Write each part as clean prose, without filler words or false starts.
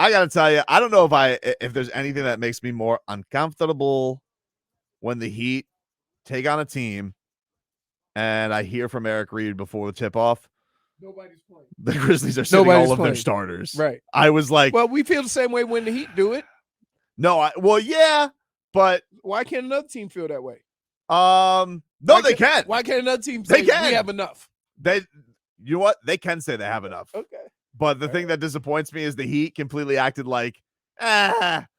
I got to tell you, I don't know if there's anything that makes me more uncomfortable when the Heat take on a team and I hear from Eric Reed before the tip-off. Nobody's playing. The Grizzlies are sitting all of their starters. Right. I was like, well, we feel the same way when the Heat do it. No, yeah, but why can't another team feel that way? They can. Why can't another team say we have enough? You know what? They can say they have enough. Okay. But the thing that disappoints me is the Heat completely acted like,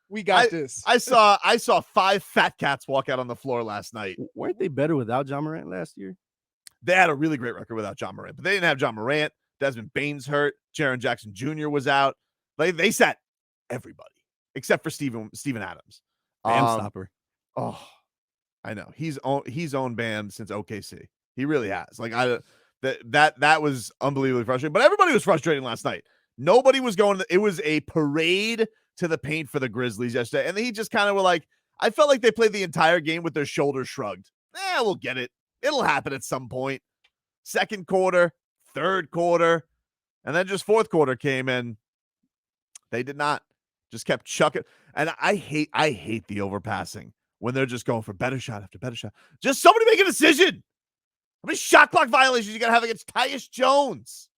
we got this. I saw 5 fat cats walk out on the floor last night. Weren't they better without Ja Morant last year? They had a really great record without Ja Morant, but they didn't have Ja Morant. Desmond Bane's hurt. Jaren Jackson Jr. was out. They sat everybody except for Steven Adams. Bam stopper. Oh, I know. He's owned Bam since OKC. He really has. Like that was unbelievably frustrating. But everybody was frustrating last night. Nobody was going. It was a parade to the paint for the Grizzlies yesterday, and he just kind of were like. I felt like they played the entire game with their shoulders shrugged. We'll get it. It'll happen at some point. Second quarter, third quarter, and then just fourth quarter came and they did not. Just kept chucking. And I hate the overpassing when they're just going for better shot after better shot. Just somebody make a decision. How many shot clock violations you got to have against Tyus Jones?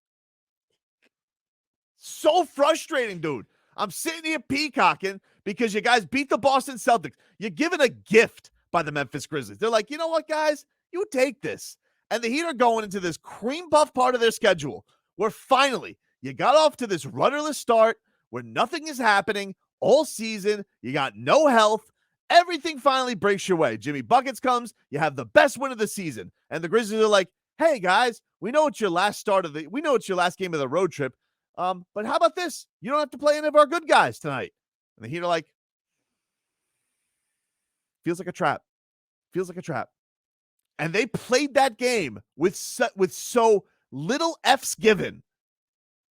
So frustrating, dude. I'm sitting here peacocking because you guys beat the Boston Celtics. You're given a gift by the Memphis Grizzlies. They're like, you know what, guys? You take this. And the Heat are going into this cream puff part of their schedule where finally you got off to this rudderless start where nothing is happening all season. You got no health. Everything finally breaks your way. Jimmy Buckets comes. You have the best win of the season. And the Grizzlies are like, hey, guys, we know it's your last game of the road trip. But how about this? You don't have to play any of our good guys tonight. And the Heat are like, feels like a trap. Feels like a trap. And they played that game with so little F's given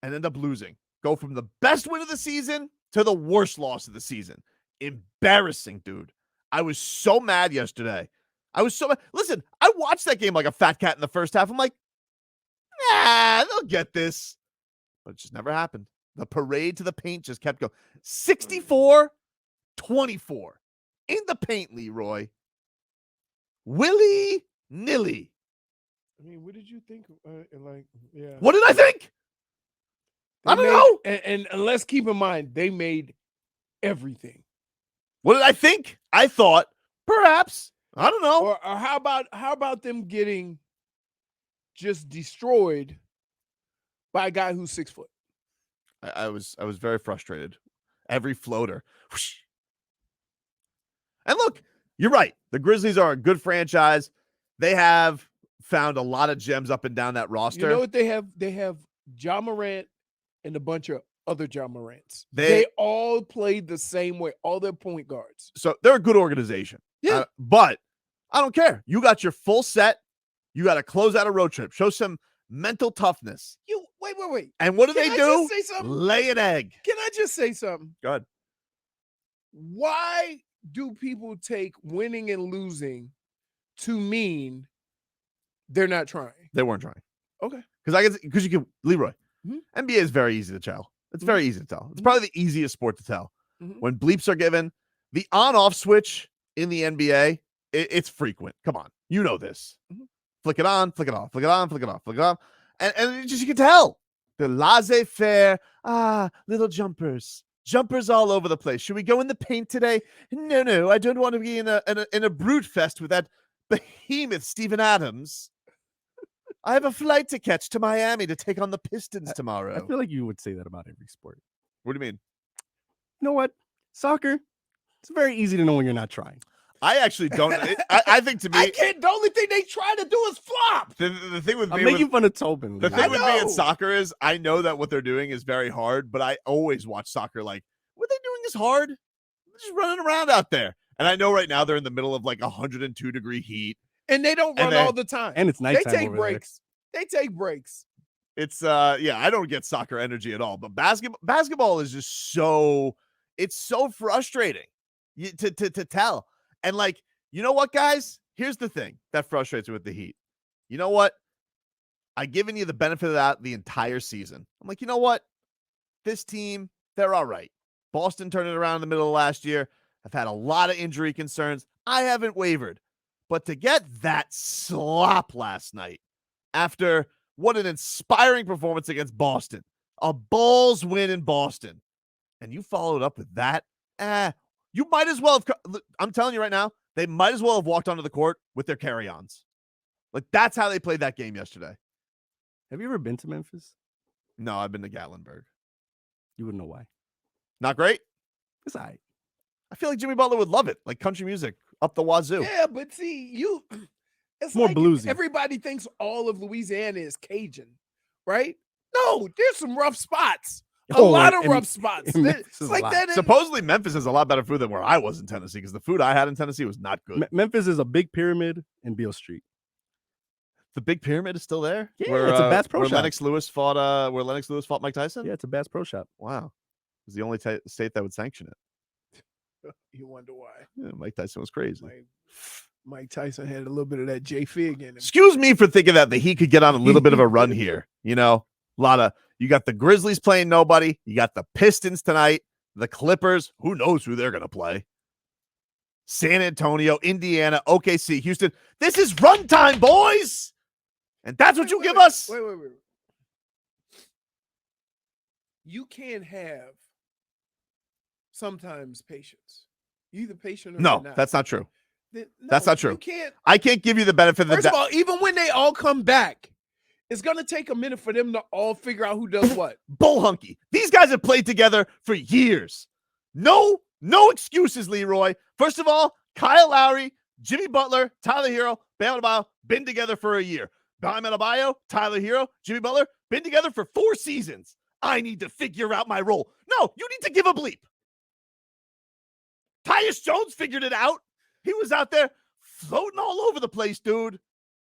and end up losing. Go from the best win of the season to the worst loss of the season. Embarrassing, dude. I was so mad yesterday. I was so mad. Listen, I watched that game like a fat cat in the first half. I'm like, they'll get this. But it just never happened. The parade to the paint just kept going. 64-24 in the paint, Leroy. Willy-nilly. I mean, what did you think? What did I think? I don't know. And let's keep in mind, they made everything. What did I think? I thought perhaps. I don't know. Or how about them getting just destroyed by a guy who's 6 foot? I was very frustrated. Every floater. Whoosh. And look, you're right. The Grizzlies are a good franchise. They have found a lot of gems up and down that roster. You know what they have? They have Ja Morant and a bunch of other Ja Morants. They all played the same way, all their point guards. So they're a good organization. Yeah. But I don't care. You got your full set. You got to close out a road trip. Show some mental toughness. Wait. And what do Can they I do? just say something? Lay an egg. Can I just say something? Go ahead. Why do people take winning and losing to mean they're not trying? They weren't trying. Okay. Because you can, Leroy, NBA is very easy to tell. It's very easy to tell. It's probably the easiest sport to tell. When bleeps are given, the on-off switch in the NBA, it's frequent. Come on. You know this. Flick it on, flick it off, flick it on, flick it off, flick it off. And it just, you can tell. The laissez-faire, little jumpers. Jumpers all over the place. Should we go in the paint today? No. I don't want to be in a brute fest with that behemoth Steven Adams. I have a flight to catch to Miami to take on the Pistons tomorrow. I feel like you would say that about every sport. What do you mean? You know what? Soccer, it's very easy to know when you're not trying. I actually don't. I think to me, the only thing they try to do is flop. The thing with me, I'm making fun of Tobin. The thing with me in soccer is I know that what they're doing is very hard, but I always watch soccer like, what they're doing is hard. They're just running around out there. And I know right now they're in the middle of like 102-degree heat. And they don't run all the time. And it's nighttime. They take breaks. They take breaks. It's I don't get soccer energy at all. But basketball is just so frustrating to tell. And like, you know what, guys? Here's the thing that frustrates me with the Heat. You know what? I've given you the benefit of that the entire season. I'm like, you know what? This team, they're all right. Boston turned it around in the middle of last year. I've had a lot of injury concerns. I haven't wavered. But to get that slop last night after what an inspiring performance against Boston, a Bulls win in Boston, and you followed up with that, you might as well have, I'm telling you right now, they might as well have walked onto the court with their carry-ons. Like, that's how they played that game yesterday. Have you ever been to Memphis? No, I've been to Gatlinburg. You wouldn't know why. Not great? It's all right. I feel like Jimmy Butler would love it, like country music up the wazoo. Yeah, but see, it's More like bluesy. everybody thinks all of Louisiana is Cajun, right? No, there's some rough spots. A lot of rough spots. It's like that. Supposedly Memphis has a lot better food than where I was in Tennessee, because the food I had in Tennessee was not good. Memphis is a big pyramid in Beale Street. The big pyramid is still there? Yeah, it's a Bass Pro where Shop. Lennox Lewis fought Mike Tyson? Yeah, it's a Bass Pro Shop. Wow. It was the only state that would sanction it. You wonder why. Yeah, Mike Tyson was crazy. Mike Tyson had a little bit of that J Fig in him. Excuse me for thinking that he could get on a little bit of a run here. You know, you got the Grizzlies playing nobody. You got the Pistons tonight. The Clippers. Who knows who they're going to play? San Antonio, Indiana, OKC, Houston. This is runtime, boys. And that's what you give us. Wait. You can't have sometimes patience. You either patient or No, not. that's not true. No, that's not true. You can't. I can't give you the benefit of the First of all, even when they all come back, it's going to take a minute for them to all figure out who does what. Bull hunky. These guys have played together for years. No excuses, Leroy. First of all, Kyle Lowry, Jimmy Butler, Tyler Hero, Bam Adebayo, been together for a year. Bam Adebayo, Tyler Hero, Jimmy Butler, been together for 4 seasons. I need to figure out my role. No, you need to give a bleep. Tyus Jones figured it out. He was out there floating all over the place, dude.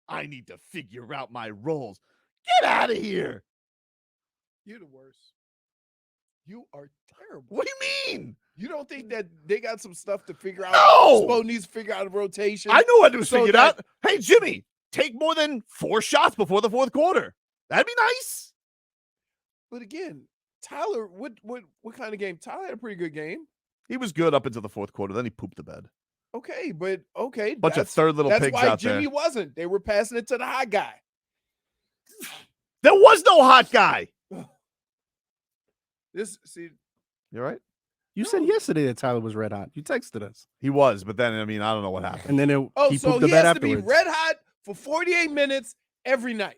I need to figure out my roles. Get out of here. You're the worst. You are terrible. What do you mean? You don't think that they got some stuff to figure out? No. Spo needs to figure out a rotation. I knew I was So figured that- out. Hey, Jimmy, take more than 4 shots before the 4th quarter. That'd be nice. But again, Tyler, what kind of game? Tyler had a pretty good game. He was good up until the 4th quarter. Then he pooped the bed. Okay. Bunch of third little pigs That's why out Jimmy there. wasn't. They were passing it to the hot guy. There was no hot guy. You all right? You said yesterday that Tyler was red hot. You texted us. He was, but then, I mean, I don't know what happened. And then he So pooped the he bed has to be afterwards. red hot for 48 minutes every night.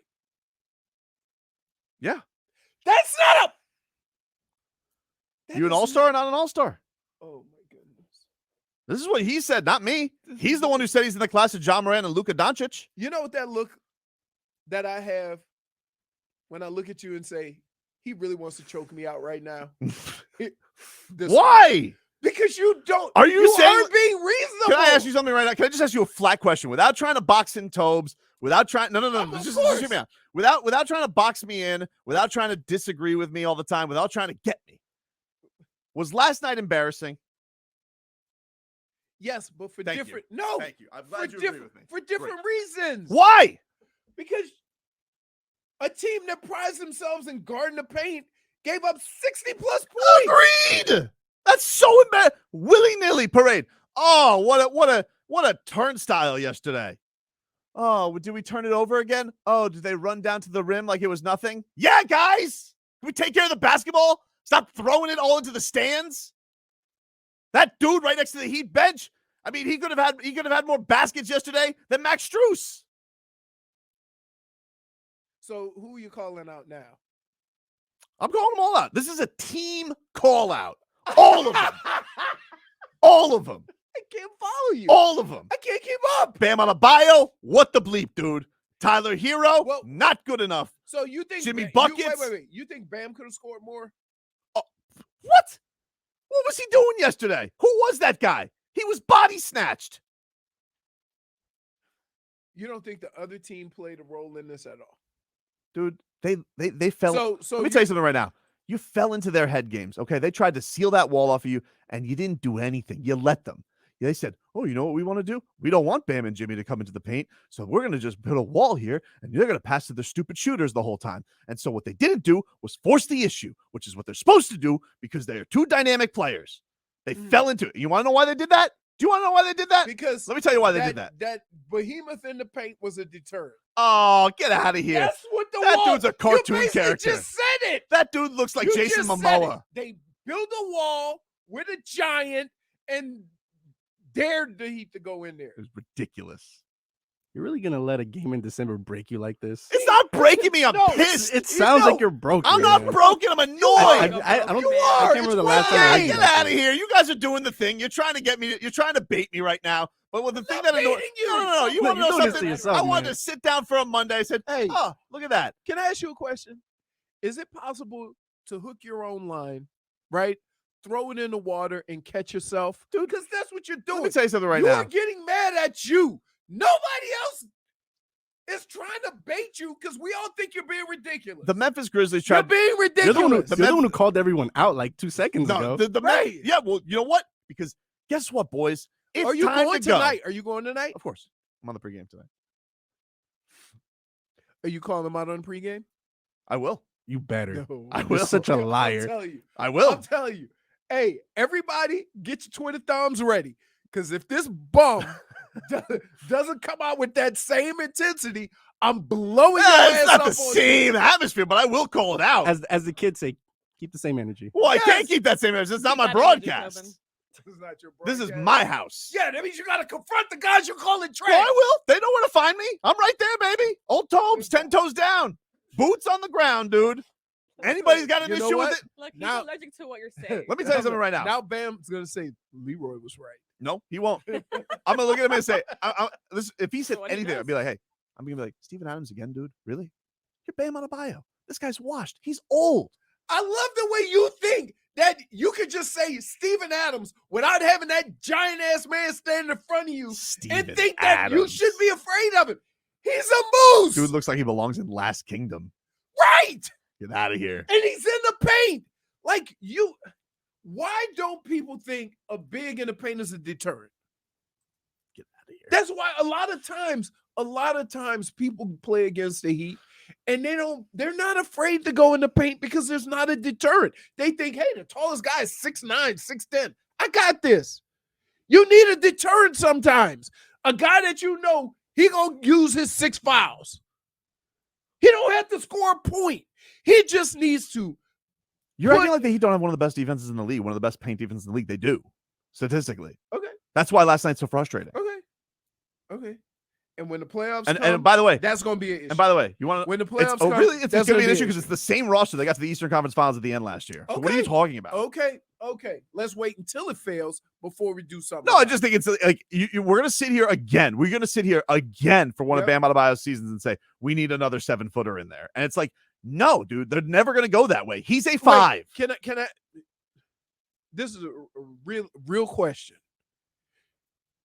Yeah. That's not a. That You an is all-star or not an all-star? not- Oh my goodness. This is what he said, not me. He's the one who said he's in the class of John Moran and Luka Doncic. You know what that look that I have when I look at you and say, he really wants to choke me out right now? Why? Because you don't. Are you saying- aren't being reasonable? Can I ask you something right now? Can I just ask you a flat question without trying to box in Tobes, without trying no. Of Just course. hear me out. Without trying to box me in, without trying to disagree with me all the time, without trying to get me. Was last night embarrassing? Yes, but for Thank different. you. No, Thank you. I'm for glad you agree different with me. for different reasons. Why? Because a team that prides themselves in guarding the paint gave up 60+ points. Agreed. That's so embarrassing. Willy-nilly parade. Oh, what a turnstile yesterday. Oh, did we turn it over again? Oh, did they run down to the rim like it was nothing? Yeah, guys. Can we take care of the basketball? Stop throwing it all into the stands. That dude right next to the Heat bench. I mean, he could have had more baskets yesterday than Max Strus. So who are you calling out now? I'm calling them all out. This is a team call out. All of them. All of them. I can't follow you. All of them. I can't keep up. Bam Adebayo, what the bleep, dude? Tyler Hero, Well- not good enough. So you think Jimmy Wait. Buckets? You think Bam could have scored more? What? What was he doing yesterday? Who was that guy? He was body snatched. You don't think the other team played a role in this at all? Dude, they fell. So Let me tell you something right now. You fell into their head games, okay? They tried to seal that wall off of you, and you didn't do anything. You let them. They said, oh, you know what we want to do? We don't want Bam and Jimmy to come into the paint, so we're going to just put a wall here, and they're going to pass to their stupid shooters the whole time. And so what they didn't do was force the issue, which is what they're supposed to do because they are two dynamic players. They fell into it. You want to know why they did that? Do you want to know why they did that? Because let me tell you why they did that. That behemoth in the paint was a deterrent. Oh, get out of here. That's what that wall. Dude's a cartoon you character. Just said it. That dude looks like Jason Momoa. They built a wall with a giant and dared the Heat to go in there. It was ridiculous. You're really gonna let a game in December break you like this? It's not breaking me. I'm pissed. It sounds like you're broken. I'm not broken. I'm annoyed. I don't. You I are. can't remember the last time. Get out of here. You guys are doing the thing. You're trying to get me. You're trying to bait me right now. But with the thing that annoys you, no. You want to know something? I wanted to sit down for a Monday. I said, hey, oh, look at that. Can I ask you a question? Is it possible to hook your own line, right? Throw it in the water and catch yourself, dude? Because that's what you're doing. Let me tell you something right now. You're getting mad at you. Nobody else is trying to bait you because we all think you're being ridiculous. The Memphis Grizzlies tried. You're being ridiculous. You're the one who called everyone out like 2 seconds ago. Right. Yeah, well, you know what? Because guess what, boys? It's Are you time going to go. tonight? Are you going tonight? Of course. I'm on the pregame tonight. Are you calling them out on the pregame? I will. You better. No. I was such a liar. I'm telling you. I will. I'm telling you. Hey, everybody, get your Twitter thumbs ready. Because if this bum doesn't come out with that same intensity, I'm blowing your ass it's not up the same atmosphere, but I will call it out. As the kids say, keep the same energy. Well, I can't keep that same energy. It's not my broadcast. This is not your This broadcast. is my house. Yeah, that means you got to confront the guys you're calling trash. Well, I will. They know where to find me. I'm right there, baby. Old Tobes, 10 toes down. Boots on the ground, dude. Anybody's got an You know issue what? with it? Look, he's Now- allergic to what you're saying. Let me tell you something right now. Now Bam's going to say Leroy was right. No, he won't. I'm going to look at him and say, if he said So what he anything, does. I'd be like, hey, I'm going to be like, Steven Adams again, dude? Really? You're Bam on a bio. This guy's washed. He's old. I love the way you think that you could just say Steven Adams without having that giant ass man standing in front of you and think that you should be afraid of him. He's a moose. Dude looks like he belongs in Last Kingdom. Right. Get out of here. And he's in the paint. Like you, why don't people think a big in the paint is a deterrent? Get out of here. That's why a lot of times people play against the Heat and they're not afraid to go in the paint because there's not a deterrent. They think, hey, the tallest guy is 6'9", 6'10". I got this. You need a deterrent sometimes. A guy that you know he gonna use his 6 fouls. He don't have to score a point. He just needs to. You're acting like the Heat don't have one of the best defenses in the league, one of the best paint defenses in the league. They do, statistically. Okay. That's why last night's so frustrating. Okay. And when the playoffs And come, by the way, that's going to be an issue. and by the way, you want to when the playoffs come, really it's that's going to be an gonna issue because it's the same roster they got to the Eastern Conference Finals at the end last year. So what are you Okay. talking about? Okay. Let's wait until it fails before we do something. No, I just think it's like we're going to sit here again. We're going to sit here again for one of Bam Adebayo's seasons and say we need another 7-footer in there, and it's like, no, dude, they're never going to go that way. He's a 5. Can I? This is a real question.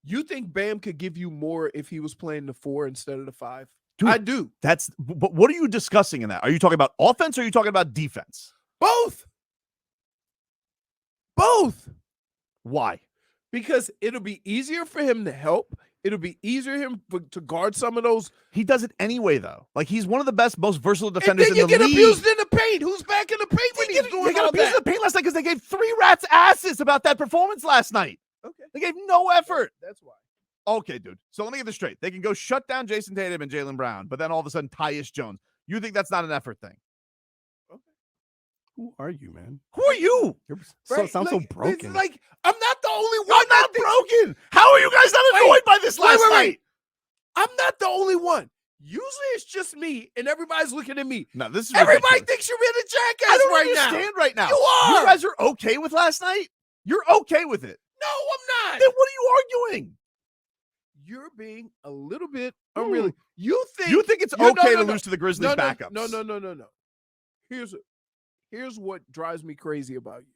You think Bam could give you more if he was playing the 4 instead of the 5? Dude, I do. But what are you discussing in that? Are you talking about offense or are you talking about defense? Both. Why? Because it'll be easier for him to help. It'll be easier for him to guard some of those. He does it anyway, though. Like, he's one of the best, most versatile defenders and then in the league. you get abused in the paint. Who's back in the paint when he's doing They got all abused in that? the paint last night because they gave 3 rats asses about that performance last night. Okay. They gave no effort. That's why. Okay, dude. So let me get this straight. They can go shut down Jason Tatum and Jaylen Brown, but then all of a sudden Tyus Jones. You think that's not an effort thing? Who are you, man? Who are you? Sound so It's broken. like I'm not the only one. I'm not broken. How are you guys not annoyed by this last night? I'm not the only one. Usually it's just me, and everybody's looking at me. No, this is Everybody ridiculous. thinks you're being a jackass I don't right now. understand right now. You are. You guys are okay with last night? You're okay with it. No, I'm not. Then what are you arguing? You're being a little bit unreal. You think it's no, okay no, to no. lose to the Grizzlies backups? No. Here's what drives me crazy about you.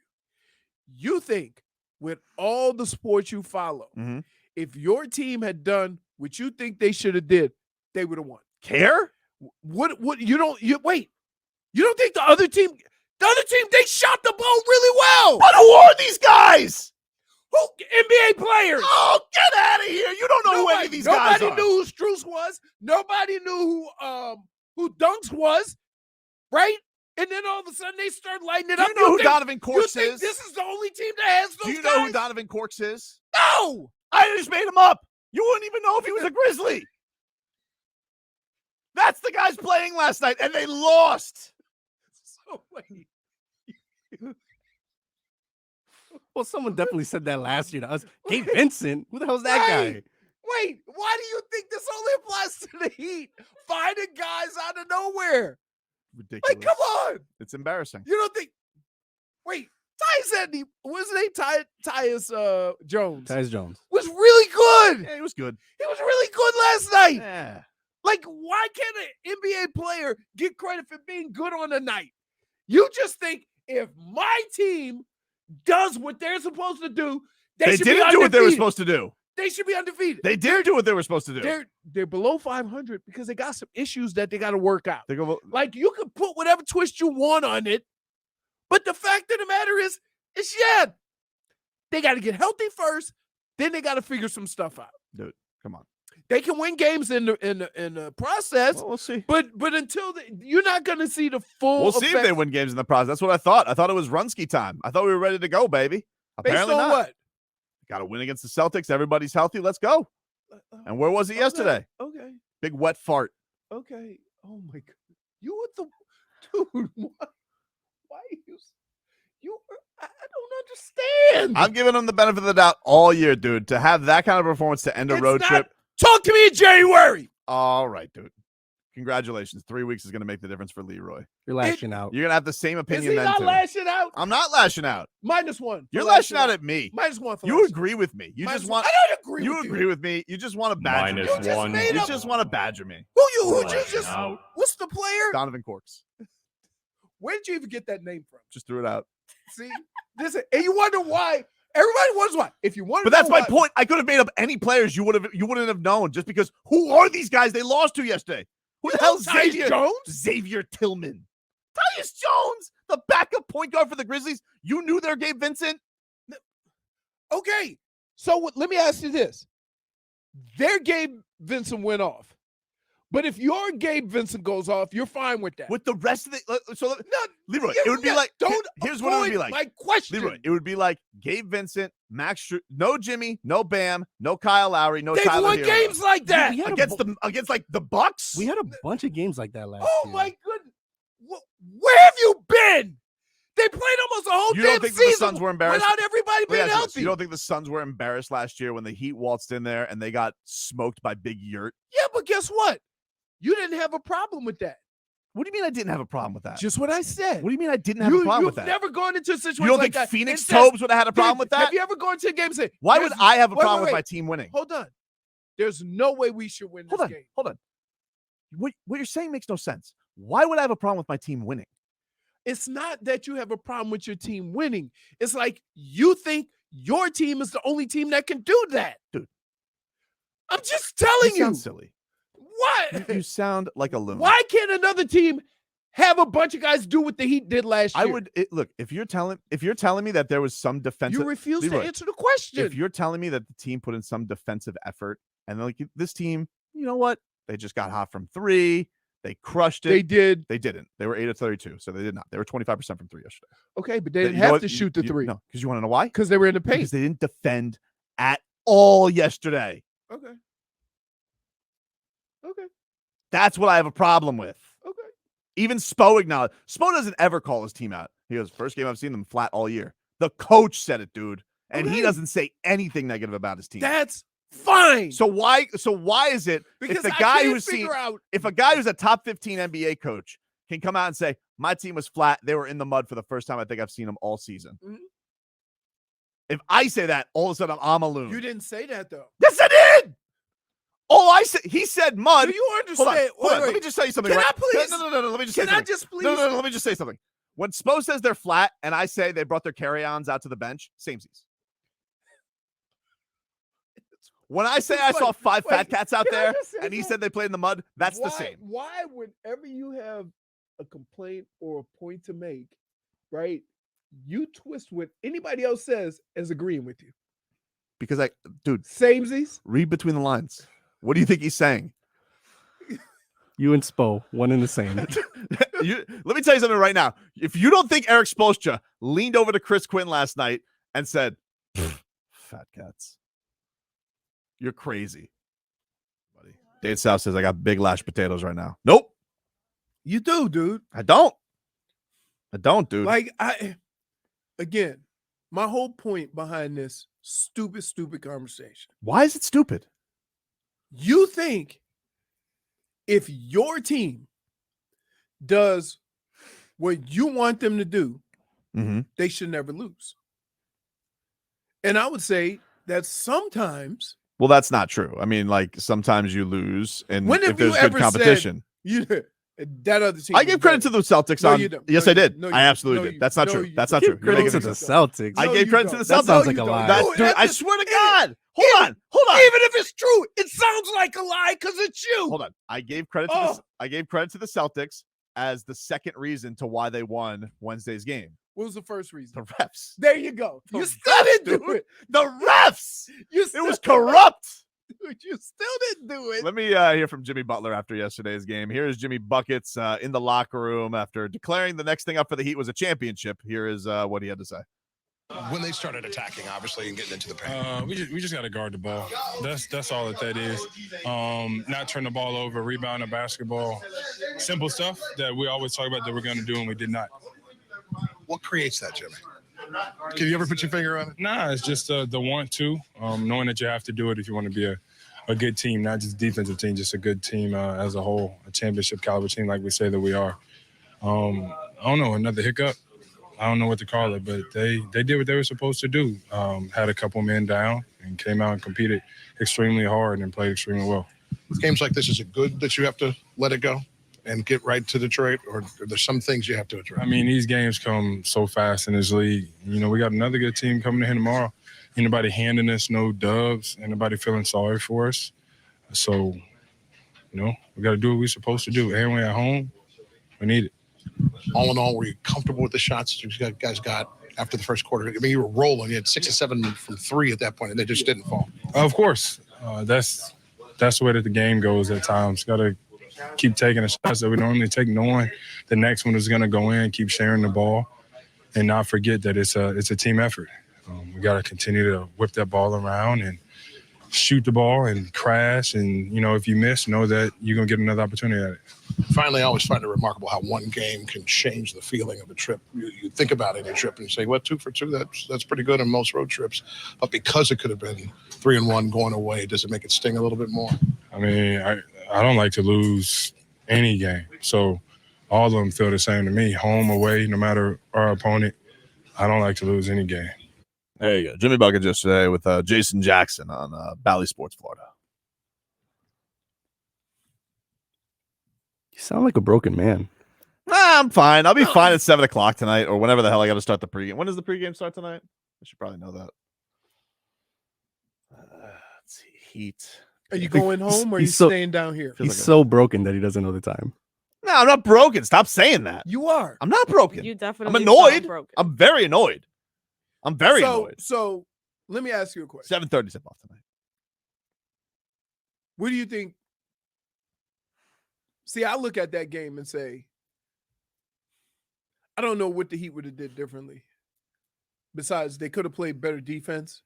You think with all the sports you follow, Mhm. if your team had done what you think they should have did, they would have won. Care? What you don't think the other team they shot the ball really well. But who are these guys? Who NBA players? Oh, get out of here! You don't know who any of these guys are. Nobody knew who Strus was. Nobody knew who Dunks was, right? And then all of a sudden they start lighting it Do up. you know who Donovan You Corks think is? this is the only team that has those Do you know guys? who Donovan Corks is? No! I just made him up. You wouldn't even know if he was a Grizzly. That's the guys playing last night, and they lost. So wait. Well, someone definitely said that last year to us. Gabe Vincent, who the hell's that guy? Wait, why do you think this only applies to the Heat? Finding guys out of nowhere. Ridiculous. Like, come on. It's embarrassing. You don't think. Wait, what's his name? Tyus Jones. Tyus Jones. Was really good. Yeah, he was good. He was really good last night. Yeah. Like, why can't an NBA player get credit for being good on the night? You just think if my team does what they're supposed to do, They should be didn't do what they were undefeated. supposed to do. They should be undefeated. They didn't do what they were supposed to do. They're below 500 because they got some issues that they got to work out. They go, Like, you can put whatever twist you want on it, but the fact of the matter is, they got to get healthy first, then they got to figure some stuff out. dude, come on. They can win games in the process, Well, we'll see. but until you're not going to see the full. We'll see if they win games in the process. That's what I thought. I thought it was Runsky time. I thought we were ready to go, baby. Apparently Based on not. what? Got to win against the Celtics. Everybody's healthy. Let's go. And where was he yesterday? Okay. Big wet fart. Okay. Oh my God. You with the dude? Why you? I don't understand. I'm giving him the benefit of the doubt all year, dude. To have that kind of performance to end a road trip. Talk to me in January. All right, dude. Congratulations. 3 weeks is going to make the difference for Leroy. You're lashing out. You're going to have the same Is opinion he then, not too. lashing out? I'm not lashing out. -1. You're lashing out at me. -1 for You lashing agree with me. You out. just want. I don't agree. You with agree with me. You just want to badger me. You just -1. made You up. just want to badger me. Who you Lashing just? out. What's the player? Donovan Corks. Where did you even get that name from? Just threw it out. See, listen, and you wonder why. Everybody wonders why. If you want, But that's my point. I could have made up any players you wouldn't have known just because who are these guys they lost to yesterday? Who the hell's Tyus Xavier Jones? Xavier Tillman. Tyus Jones, the backup point guard for the Grizzlies. You knew their Gabe Vincent. Okay, so let me ask you this: their Gabe Vincent went off, but if your Gabe Vincent goes off, you're fine with that. With the rest of the so Leroy, Yeah, it would be yeah, like don't. here's what it would be avoid like. My question. Leroy, it would be like Gabe Vincent, no Jimmy, no Bam, no Kyle Lowry, no They've Tyler won Hero. games like that. We had against like the Bucks. We had a bunch of games like that last Oh year. my goodness, where have you been? They played almost a whole You damn don't think that the season Suns were embarrassed? without everybody Let me being ask you this. healthy. You don't think the Suns were embarrassed last year when the Heat waltzed in there and they got smoked by Big Yurt? Yeah, but guess what? You didn't have a problem with that. What do you mean I didn't have a problem with that? Just what I said. What do you mean I didn't have a problem with You've that? never gone into a situation You don't like think that. Phoenix and says, Tobes would have had a problem with that? Have you ever gone to a game and said, Why would I have a problem with wait. my team winning? Hold on. There's no way we should win this game. Hold on. What you're saying makes no sense. Why would I have a problem with my team winning? It's not that you have a problem with your team winning. It's like you think your team is the only team that can do that. Dude. I'm just telling you. Sound silly. What? You sound like a loon. Why can't another team have a bunch of guys do what the Heat did last year? Look, if you're telling me that there was some defensive You refuse Leroy, to answer the question. if you're telling me that the team put in some defensive effort and like this team, you know what? They just got hot from 3. They crushed it. They did. They didn't. They were 8 of 32, so they did not. They were 25% from 3 yesterday. Okay, but they didn't You know have what? to shoot the 3 No, because you want to know why? because they were in the Because paint. they didn't defend at all yesterday. Okay. That's what I have a problem with. Okay. Even Spo acknowledged. Spo doesn't ever call his team out. He goes, first game I've seen them flat all year. The coach said it, dude. And he Okay. doesn't say anything negative about his team. That's fine. So why is it because if the I guy can't who's seen figure out if a guy who's a top 15 NBA coach can come out and say, my team was flat, they were in the mud for the first time I think I've seen them all season. Mhm. If I say that, all of a sudden I'm a loon. you didn't say that though. Yes, I did. All I said, he said mud. Do you Hold on, understand? hold on. Wait, Let me just tell you something. Can right? I please? No. Let me just Can say I something. just please? No. Let me just say something. When Spo says they're flat, and I say they brought their carry-ons out to the bench, samesies. When I say I saw 5 fat cats out can I there, just say and he something? said they played in the mud, that's the same. Why, whenever you have a complaint or a point to make, right, you twist what anybody else says as agreeing with you. Because dude, Samesies. read between the lines. What do you think he's saying? You and Spo, one and the same. Let me tell you something right now. If you don't think Eric Spoelstra leaned over to Chris Quinn last night and said, "Fat cats," you're crazy, buddy. Dave South says I got big lash potatoes right now. Nope, You do, dude. I don't, dude. Like again, my whole point behind this stupid conversation. Why is it stupid? You think if your team does what you want them to do, they should never lose. And I would say that sometimes. Well, that's not true. I mean, like sometimes you lose, and When if have there's you good ever competition, that other team. I gave credit to the Celtics. No, you don't. Yes, No, I did. you- no, you I don't. absolutely No, did. That's not no, true. you That's don't. not true. Give You're credit making to an the excuse. Celtics. I No, gave you credit to don't. the That Celtics. sounds like a lie. No, Dude, I that's- swear to God. Hold on. Even if it's true, it sounds like a lie because it's you. Hold on. I gave credit to the Celtics as the second reason to why they won Wednesday's game. What was the first reason? The refs. There you go. The You still refs, didn't do dude. it. The refs. You It still, was corrupt. dude, you still didn't do it. Let me hear from Jimmy Butler after yesterday's game. Here is Jimmy Buckets in the locker room after declaring the next thing up for the Heat was a championship. Here is what he had to say. When they started attacking, obviously, and getting into the paint. We just got to guard the ball. That's all that is. Not turn the ball over, rebound the basketball. Simple stuff that we always talk about that we're going to do, and we did not. What creates that, Jimmy? Can you ever put your finger on it? Nah, it's just the want to, knowing that you have to do it if you want to be a good team, not just defensive team, just a good team as a whole, a championship caliber team like we say that we are. I don't know, another hiccup. I don't know what to call it, but they did what they were supposed to do. Had a couple men down and came out and competed extremely hard and played extremely well. Games like this, is it good that you have to let it go and get right to Detroit, or there's some things you have to address? I mean, these games come so fast in this league. You know, we got another good team coming in here tomorrow. Ain't nobody handing us no dubs. Ain't nobody feeling sorry for us. So, you know, we got to do what we're supposed to do. And we're at home. We need it. All in all, were you comfortable with the shots you guys got after the first quarter? I mean, you were rolling. You had 6 or 7 from 3 at that point, and they just didn't fall. Of course. That's the way that the game goes at times. Got to keep taking the shots that we normally take, knowing the next one is going to go in, keep sharing the ball, and not forget that it's a team effort. We got to continue to whip that ball around and shoot the ball and crash. And, you know, if you miss, know that you're going to get another opportunity at it. Finally, I always find it remarkable how one game can change the feeling of a trip. You think about it in a trip and you say, what, 2 for 2? That's pretty good on most road trips. But because it could have been 3-1 going away, does it make it sting a little bit more? I mean, I don't like to lose any game. So all of them feel the same to me, home, away, no matter our opponent. I don't like to lose any game. There you go. Jimmy Buckets yesterday with Jason Jackson on Bally Sports Florida. You sound like a broken man. I'm fine. I'll be fine at 7 o'clock tonight or whenever the hell I got to start the pregame. When does the pregame start tonight? I should probably know that. Let's see. Heat. Are you going home or are you he's so- staying down here? He's so broken that he doesn't know the time. No, I'm not broken. Stop saying that. You are. I'm not broken. You definitely I'm annoyed. sound broken. I'm very annoyed. I'm very annoyed. So let me ask you a question. 7:30 tip off tonight. What do you think? See, I look at that game and say, I don't know what the Heat would have did differently. Besides, they could have played better defense.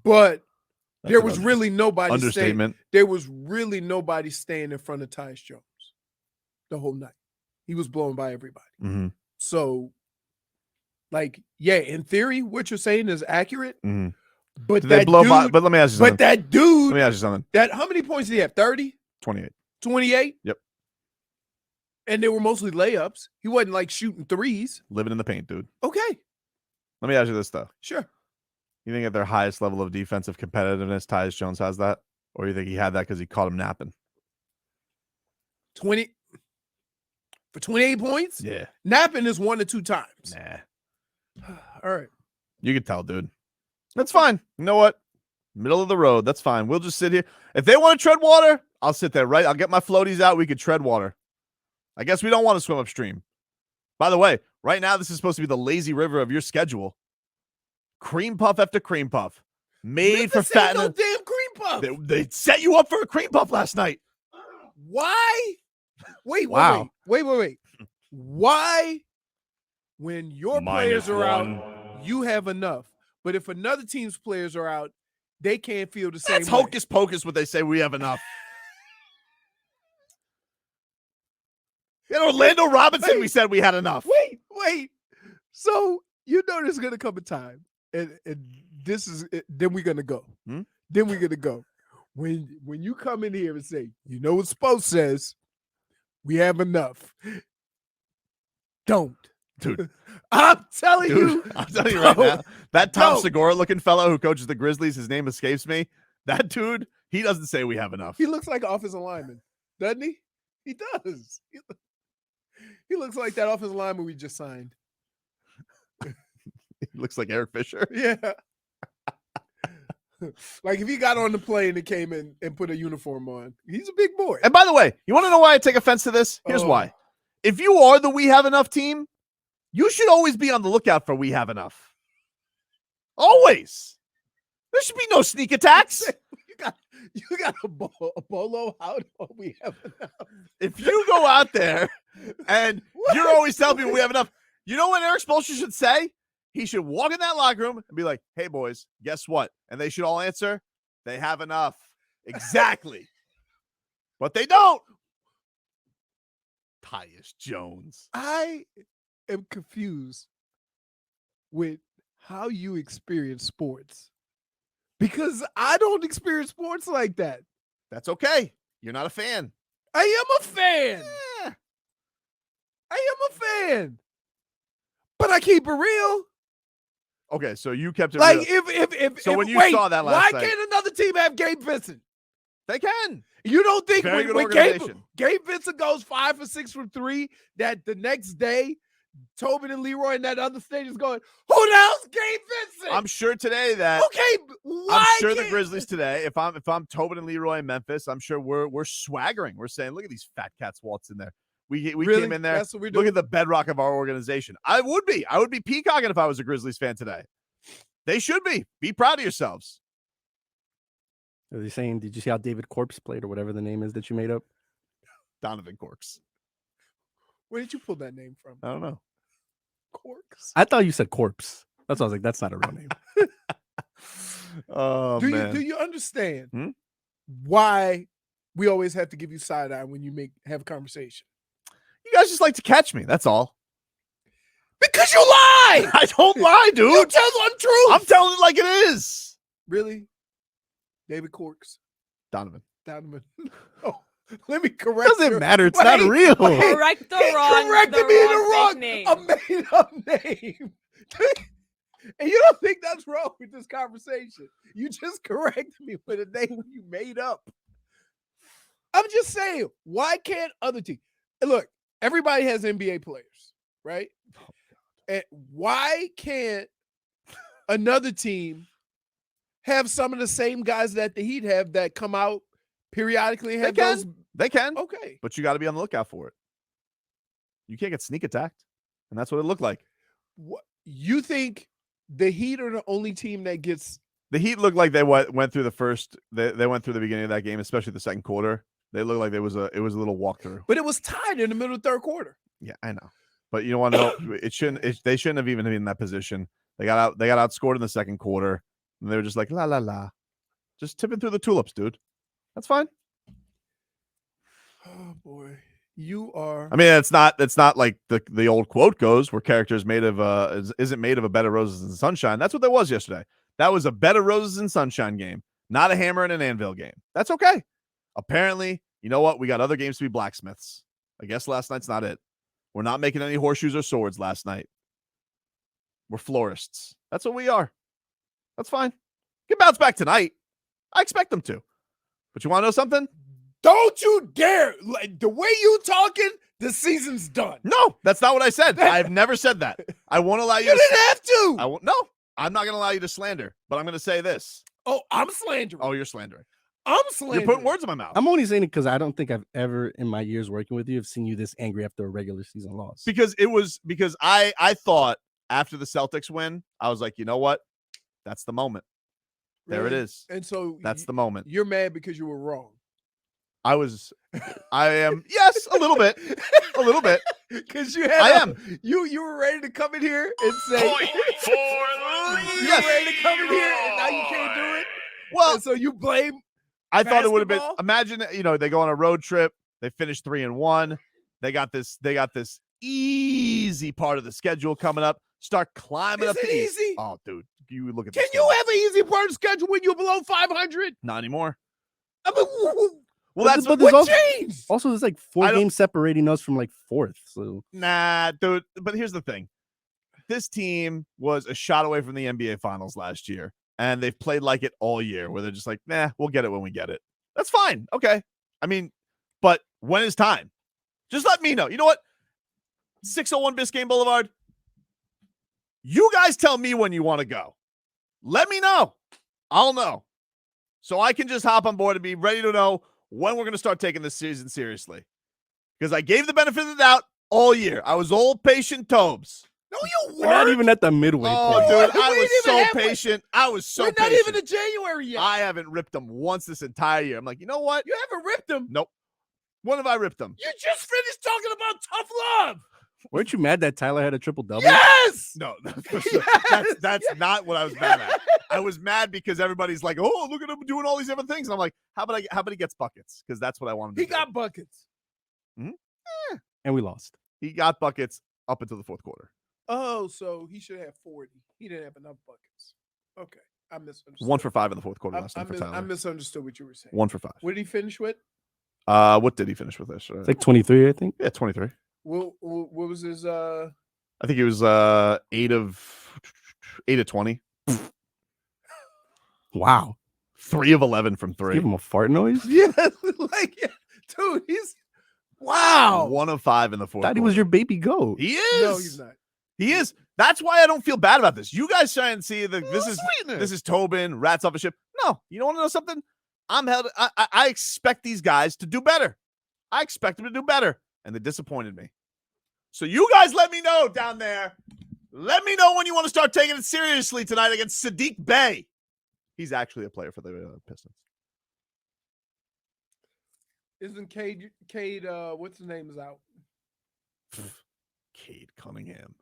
But there was really nobody Understatement. there was really nobody staying in front of Tyus Jones the whole night. He was blown by everybody. Mm-hmm. So, like, yeah, in theory, what you're saying is accurate. Mm-hmm. But Did they blow by? But let me ask you something. but that dude, Let me ask you something. that how many points did he have? 30? 28. 28? Yep. And they were mostly layups. He wasn't like shooting threes. Living in the paint, dude. Okay, Let me ask you this, though. sure. You think at their highest level of defensive competitiveness, Tyus Jones has that? Or you think he had that because he caught him napping? 20 for 28 points? Yeah. Napping is 1 or 2 times. Nah. All right. You could tell, dude. That's fine. You know what? Middle of the road. That's fine. We'll just sit here. If they want to tread water, I'll sit there, right? I'll get my floaties out. We could tread water. I guess we don't want to swim upstream. By the way, right now, this is supposed to be the lazy river of your schedule. Cream puff after cream puff. Made for Memphis ain't fat. no damn cream puff. They set you up for a cream puff last night. Why? Wait. Why, when your players are out, you have enough, but if another team's players are out, they can't feel the same That's way? hocus pocus. What they say, we have enough. In Orlando Robinson, we said we had enough. Wait. So you know there's gonna come a time, and this is it, then we're gonna go. Then we're gonna go. When you come in here and say, you know what Spo says, we have enough. Don't. Dude. I'm telling you right now, that Tom don't. Segura looking fellow who coaches the Grizzlies, his name escapes me. That dude, he doesn't say we have enough. He looks like an offensive lineman, doesn't he? He does. He looks like that offensive lineman we just signed. He looks like Eric Fisher. Yeah. Like if he got on the plane and came in and put a uniform on, he's a big boy. And by the way, you want to know why I take offense to this? Here's why. If you are the we have enough team, you should always be on the lookout for we have enough. Always. There should be no sneak attacks. You got a bolo out. We have enough. If you go out there and you're always telling people we have enough, you know what Eric Spoelstra should say? He should walk in that locker room and be like, hey, boys, guess what? And they should all answer, they have enough. Exactly. But they don't. Tyus Jones. I am confused with how you experience sports, because I don't experience sports like that. That's okay. You're not a fan. I am a fan. Yeah. I am a fan. But I keep it real. Okay, so you kept it Like real. if So when you wait, saw that last why night- can't another team have Gabe Vincent? They can. You don't think Very good when Gabe organization. Vincent goes 5 for 6 from 3, that the next day Tobin and Leroy in that other stage is going, who the hell's Gabe Vincent? I'm sure today that Okay, why I'm sure the can't- Grizzlies today, if I'm Tobin and Leroy in Memphis, I'm sure we're swaggering. We're saying, look at these fat cats waltz in there. We Really? came in there. That's what we're doing? Look at the bedrock of our organization. I would be peacocking if I was a Grizzlies fan today. They should be. Be proud of yourselves. Are they saying, did you see how David Corpse played or whatever the name is that you made up? Donovan Corks. Where did you pull that name from? I don't know. Corks. I thought you said corpse. That's why I was like, that's not a real name. Oh, do man. you understand why we always have to give you side eye when you have a conversation? You guys just like to catch me. That's all. Because you lie. I don't lie, dude. You tell untruth. I'm telling it like it is. Really? David Corks. Donovan. Oh, let me correct. Doesn't matter. It's not real. Correct the wrong. Corrected me in the wrong name. a made-up name. And you don't think that's wrong with this conversation? You just corrected me with a name you made up. I'm just saying, why can't other teams? Look, everybody has NBA players, right? And why can't another team have some of the same guys that the Heat have that come out periodically and have those? They can. Okay. But you got to be on the lookout for it. You can't get sneak attacked. And that's what it looked like. What you think the Heat are the only team that gets? The Heat looked like they went through the first. They went through the beginning of that game, especially the second quarter. They looked like it was a little walkthrough. But it was tied in the middle of the third quarter. Yeah, I know. But you want to know, they shouldn't have even been in that position. They got outscored in the second quarter, and they were just like la la la, just tipping through the tulips, dude. That's fine. Oh boy, you are. I mean, it's not like the old quote goes, where character is made of isn't made of a bed of roses and sunshine. That's what there was yesterday. That was a bed of roses and sunshine game, not a hammer and an anvil game. That's okay. Apparently, you know what? We got other games to be blacksmiths. I guess last night's not it. We're not making any horseshoes or swords last night. We're florists. That's what we are. That's fine. Can bounce back tonight. I expect them to. But you want to know something? Don't you dare! Like, the way you talking, the season's done. No, that's not what I said. I've never said that. I won't allow you. You didn't have to. I won't. No, I'm not going to allow you to slander. But I'm going to say this. Oh, I'm slandering. Oh, you're slandering. I'm slandering. You're putting words in my mouth. I'm only saying it because I don't think I've ever in my years working with you have seen you this angry after a regular season loss. Because I thought after the Celtics win, I was like, you know what? That's the moment. There it Really? is. And so That's the moment. you're mad because you were wrong. I am. Yes, a little bit. A little bit. Because you had I am. You were ready to come in here and say Point for you were ready to come in here and now you can't do it. Well, And so you blame I thought it would have been. basketball? Imagine, they go on a road trip. They finish 3-1. They got this easy part of the schedule coming up. Start climbing Is up it the east. easy? Oh, dude, you look at. Can the you schedule. have an easy part of the schedule when you're below 500? Not anymore. I mean, Well, that's but what there's changed? also there's like 4 games separating us from like 4th. So nah, dude. But here's the thing: this team was a shot away from the NBA Finals last year, and they've played like it all year, where they're just like, nah, we'll get it when we get it. That's fine. Okay. I mean, but when is time? Just let me know. You know what? 601 Biscayne Boulevard. You guys tell me when you want to go. Let me know. I'll know. So I can just hop on board and be ready to know when we're going to start taking this season seriously. Because I gave the benefit of the doubt all year. I was old patient Tobes. No, you we're not weren't. even at the midway Oh, point. dude, We I ain't was even so halfway. patient. I was so We're not patient. even in January yet. I haven't ripped them once this entire year. I'm like, you know what? You haven't ripped them. Nope. When have I ripped them? You just finished talking about tough love. Weren't you mad that Tyler had a triple-double? Yes. No, Yes! that's not what I was mad at. I was mad because everybody's like, "Oh, look at him doing all these other things," and I'm like, "How about he gets buckets?" Because that's what I want him to He do. got buckets. And we lost. He got buckets up until the fourth quarter. Oh, so he should have 40. He didn't have enough buckets. Okay, I misunderstood. 1 for 5 in the fourth quarter I, last I, night for mis- I Tyler. misunderstood what you were saying. 1 for 5. What did he finish with? What did he finish with this? It's like 23, I think. Yeah, 23. What was his? I think he was 8 of 20. Wow. 3 of 11 from 3. Give him a fart noise. Yeah, like, dude, he's wow. 1 of 5 in the fourth. Thought he was your baby goat. He is. No, he's not. He is. That's why I don't feel bad about this. You guys try and see that this is Tobin, rats off a ship. No, you don't want to know something? I expect these guys to do better. I expect them to do better, and they disappointed me. So you guys let me know down there. Let me know when you want to start taking it seriously tonight against Sadiq Bey. He's actually a player for the Pistons. Isn't Cade? What's his name is out? Cade Cunningham.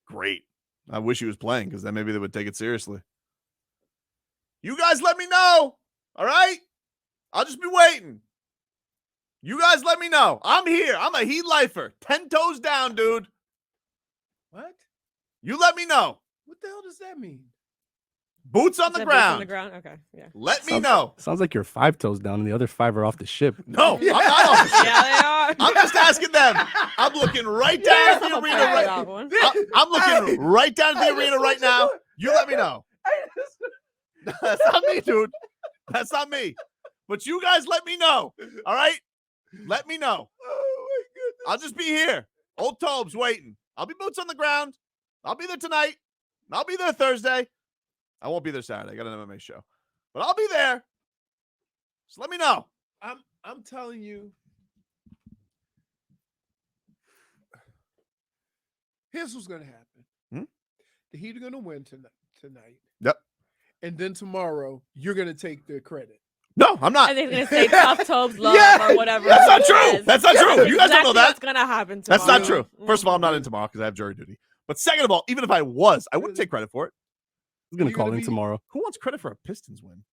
Great. I wish he was playing because then maybe they would take it seriously. You guys let me know. All right? I'll just be waiting. You guys let me know. I'm here. I'm a Heat lifer. 10 toes down, dude. What? You let me know. What the hell does that mean? Boots on Is the that boots on the ground. ground? Okay, yeah. Let me know. Sounds like you're 5 toes down and the other 5 are off the ship. No, I'm not off the ship. Yeah, they are. I'm just asking them. I'm looking right down at the I'll arena play right that one. I'm looking right down at the arena right now. You let me know. That's not me, dude. That's not me. But you guys let me know. All right? Let me know. Oh my goodness. I'll just be here. Old Tobes waiting. I'll be boots on the ground. I'll be there tonight. I'll be there Thursday. I won't be there Saturday. I got an MMA show. But I'll be there. Just let me know. I'm telling you. Here's what's gonna happen. The Heat are gonna win tonight. Yep. And then tomorrow, you're gonna take the credit. No, I'm not. I think they're gonna say tough Tobes love Yeah. or whatever. That's not it true. is. That's not true. That's You guys don't know exactly that. What's gonna happen tomorrow. That's not true. First of all, I'm not Mhm. in tomorrow because I have jury duty. But second of all, even if I was, I wouldn't take credit for it. He's going to You're call gonna in be- tomorrow. Who wants credit for a Pistons win?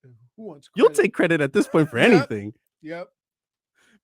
Who wants You'll credit? take credit at this point for Yep. anything. Yep.